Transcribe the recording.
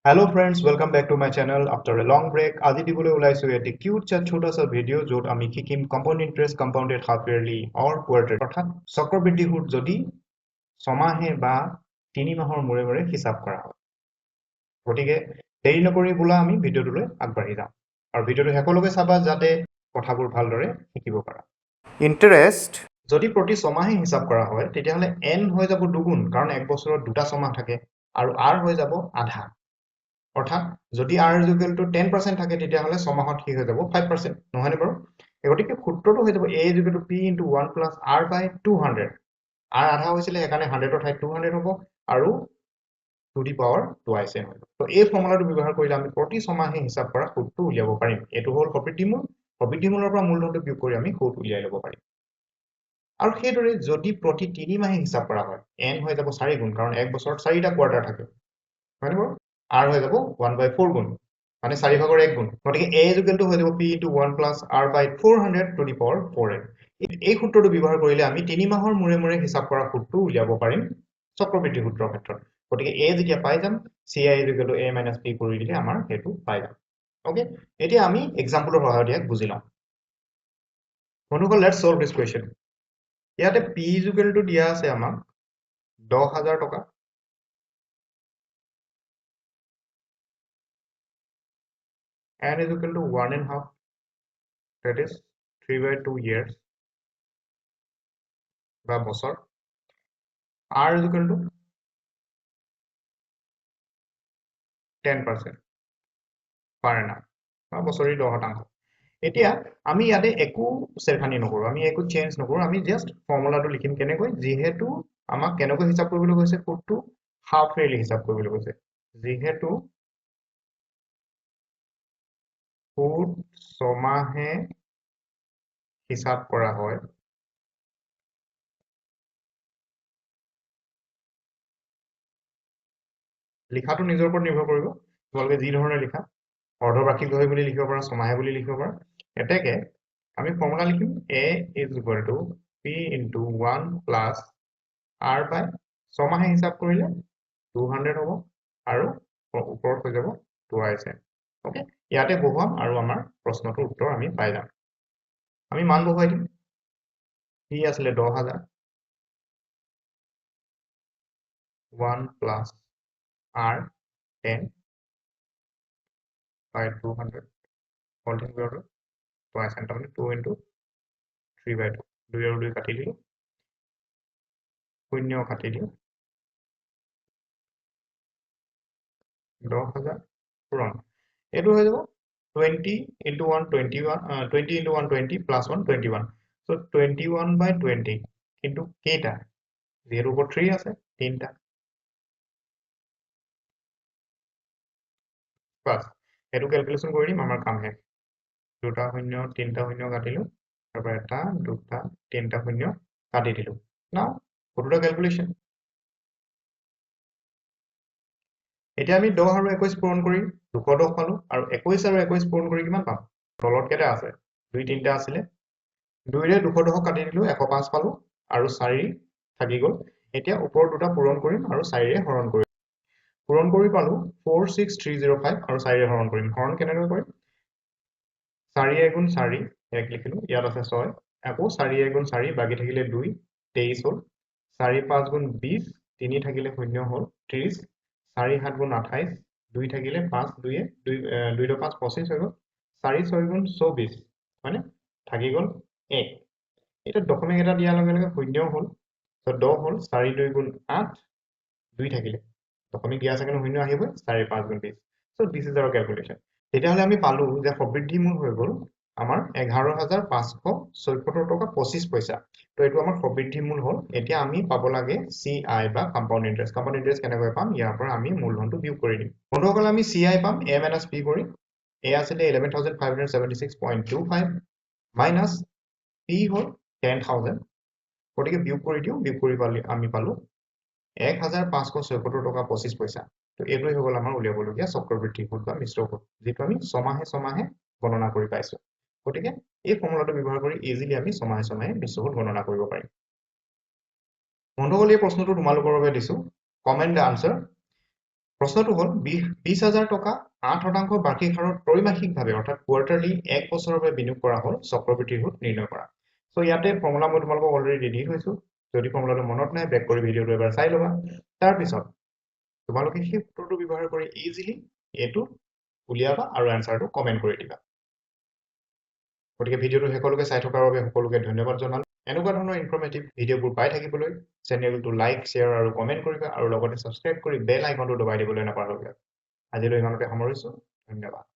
Hello friends, welcome back to my channel after a long break. আজি দিবলৈ ওলাইছো এটি কিউট চা ছোটাসা ভিডিও য'ত আমি শিকিম কম্পাউণ্ড ইন্টাৰেষ্ট কম্পাউণ্ডেড হাফ ইয়াৰলি অৰ কোৱাৰ্টাৰ অৰ্থাৎ চক্ৰবৃদ্ধি সুদ যদি ছমাহে বা 3 মাহৰ মূৰে মূৰে হিচাপ কৰা হয়। গতিকে দেৰি নকৰি বোলা আমি ভিডিওটোলৈ আগবাঢ়ি যাম আৰু ভিডিওটো শেষলৈকে চাবা যাতে কথাবোৰ ভালদৰে শিকিব পাৰা। ইন্টাৰেষ্ট যদি প্ৰতি ছমাহে হিচাপ কৰা হয় তেতিয়াহ'লে n হৈ যাব দুগুণ কাৰণ এক বছৰত দুটা ছমাহ থাকে আৰু r হৈ যাব আধা। অৰ্থাৎ যদি r is equal to 10% থাকে তেতিয়াহ'লে ছমাহত কি হৈ যাব 5% নহয়নে বাৰু গতিকে সূত্ৰটো হৈ যাব a is equal to p into 1 plus r by 200 r আধা হৈছিলে সেইকাৰণে 100 ৰ ঠাইত 200 হ'ব আৰু to the power twice n হৈ যাব তো এই ফৰ্মুলাটো ব্যৱহাৰ কৰিলে আমি প্ৰতি ছমাহে হিচাপ কৰা সূত্ৰটো উলিয়াব পাৰিম এইটো হ'ল সবৃদ্ধিমূলৰ পৰা মূলধনটো বিয়োগ কৰি আমি সূত্ৰ উলিয়াই ল'ব পাৰিম আৰু সেইদৰে যদি প্ৰতি 3 মাহে হিচাপ কৰা হয় n হৈ যাব 4 গুণ কাৰণ এক বছৰত 4টা কোৱাৰ্টাৰ থাকে হয়নে বাৰু r হৈ যাব 1/4 গুণ মানে 4 ভাগৰ 1 গুণ গতিকে a is equal to হৈ যাব p into 1 plus r by 400 to the power 4n এই সূত্ৰটো ব্যৱহাৰ কৰিলে আমি 3 মাহৰ মূৰে মূৰে হিচাপ কৰা সূত্ৰটো উলিয়াব পাৰিম চক্ৰবৃদ্ধি সূত্ৰৰ ক্ষেত্ৰত গতিকে a যেতিয়া পাই যাম ci is equal to a minus p কৰি দিলে আমাৰ হেতু পাই যাম ওকে এতিয়া আমি এক্সাম্পলৰ সহায়ত বুজি লম বন্ধুসকল লেটস সলভ দিস কোৱেশ্চন ইয়াতে p is equal to দিয়া আছে আমাক 10000 টকা n is equal to 1.5 that is 3/2 years বা বছৰ r is equal to 10% per annum বা বছৰি 10% এতিয়া আমি ইয়াতে একো সেৰখানি নকৰো আমি একো চেঞ্জ নকৰো আমি জাস্ট ফৰ্মুলাটো লিখিম কেনেকৈ যেহেতু আমাক কেনেকৈ হিচাপ কৰিবলৈ কৈছে কোডটো হাফ ইয়াৰলি হিচাপ কৰিবলৈ কৈছে যেহেতু কোড ছমাহে হিচাপ কৰা হয় লিখাটো নিজৰ ওপৰত নিৰ্ভৰ কৰিব তোমালোকে যি ধৰণে লিখা অৰ্ধবাৰ্ষিক হয় বুলি লিখিব পাৰা ছমাহে বুলি লিখিব পাৰা এতেকে আমি ফৰ্মুলা লিখিম a is equal to p into 1 plus r by ছমাহে হিচাপ কৰিলে 200 হ'ব আৰু ওপৰত হৈ যাব twice n ওকে ইয়াতে বহুৱাম আৰু আমাৰ প্ৰশ্নটোৰ উত্তৰ আমি পাই যাম আমি মান বহুৱাই দিম p আছিলে 10000 1 plus r 10 by 200 holding together twice n তাৰমানে 2 into 3/2 2 আৰু 2 কাটি দিলো শূন্য কাটি দিও 10000 পূৰণ এইটো হৈ যাব 20 into 1 21 20 into 1 20 plus 1 21 so 21/20 কিন্তু কেইটা 0/3 আছে তিনটা বাস এটো ক্যালকুলেশন কৰি দিম আমাৰ কাম শেষ দুটা শূন্য তিনটা শূন্য কাটিলো তাৰপৰা এটা দুটা তিনটা শূন্য কাটি দিলো নাও কতটা ক্যালকুলেশন এতিয়া আমি 10 আৰু 21 পূৰণ কৰি 210 পালো আৰু 21 আৰু 21 পূৰণ কৰি কিমান পাম তলত কেটা আছে 2 3টা আছিল 2 ৰে 210 কাটি দিলো 105 পালো আৰু 4 থাকি গল এতিয়া ওপৰ দুটা পূৰণ কৰিম আৰু 4 ৰে হৰণ কৰিম পূৰণ কৰি পালো 46305 আৰু 4 ৰে হৰণ কৰিম হৰণ কেনেকৈ কৰিম 4 গুণ 4 এক লিখিলো ইয়াত আছে 6 আকৌ 4 গুণ 4 বাকি থাকিলে 2 23 হল 4 5 গুণ 20 3 থাকিলে 0 হল 30 4 7 গুণ 28 2 থাকিলে 5 2 2 ৰ 5 25 হৈ গল 4 6 গুণ 24 মানে থাকি গল 1 এটা দশমিক এটা দিয়াৰ লগে লগে 0 হল তো 10 হল 4 2 গুণ 8 2 থাকিলে দশমিক দিয়া আছে কিন্তু 0 আহিব 4 5 গুণ 20 so this is our calculation তেতিয়াহলে আমি পালো যে সবৃদ্ধি মূল হৈ গল আমাৰ 11574 টকা 25 পইচা তো এটো আমাৰ সবৃদ্ধি মূল হল এতিয়া আমি পাব লাগে CI বা কম্পাউণ্ড ইন্টাৰেষ্ট কেনেকৈ পাম ইয়াৰ পৰা আমি মূলধনটো বিয়োগ কৰি দিম বন্ধুসকল আমি CI পাম a - p কৰি a আছিল 11576.25 minus p হল 10000 গতিকে বিয়োগ কৰি দিও বিয়োগ কৰি পালি আমি পালো 1574 টকা 25 পইচা তো এইটোই হৈ গল আমাৰ উলিয়াবলগীয়া চক্ৰবৃদ্ধি সুদ বা মিশ্ৰ সুদ যেটো আমি ছমাহে গণনা কৰি পাইছো গতিকে এই ফৰ্মুলাটো ব্যৱহাৰ কৰি ইজিলি আমি ছমাহে মিশ্ৰ সুদ গণনা কৰিব পাৰিম বন্ধুসকল এই প্ৰশ্নটো তোমালোকৰ বাবে দিছো কমেন্ট দা আনসাৰ প্ৰশ্নটো হ'ল 20,000 টকা 8% বাৰ্ষিক হাৰত ত্ৰৈমাসিকভাৱে অৰ্থাৎ কোৱাৰ্টাৰলি 1 বছৰৰ বাবে বিনিয়োগ কৰা হ'ল চক্ৰবৃদ্ধি সুদ নিৰ্ণয় কৰা সো ইয়াতে ফৰ্মুলা মই তোমালোকক অলৰেডি দি থৈছো যদি ফৰ্মুলাটো মনত নাই বেক কৰি ভিডিঅটো এবাৰ চাই ল'বা তাৰ পিছত তোমালোকে সেই সূত্ৰটো ব্যৱহাৰ কৰি ইজিলি এটো উলিয়াবা আৰু এনসাৰটো কমেন্ট কৰি দিবা গতিকে ভিডিঅটো শেষলৈকে চাই থকাৰ বাবে সকলোকে ধন্যবাদ জনালো এনেকুৱা ধৰণৰ ইনফৰমেটিভ ভিডিঅ'বোৰ পাই থাকিবলৈ চেনেলটো লাইক শ্বেয়াৰ আৰু কমেন্ট কৰিবা আৰু লগতে সাবস্ক্ৰাইব কৰি বেল আইকনটো দবাই দিবলৈ নাপাহৰিবা আজিলৈ ইমানতে সামৰিছো ধন্যবাদ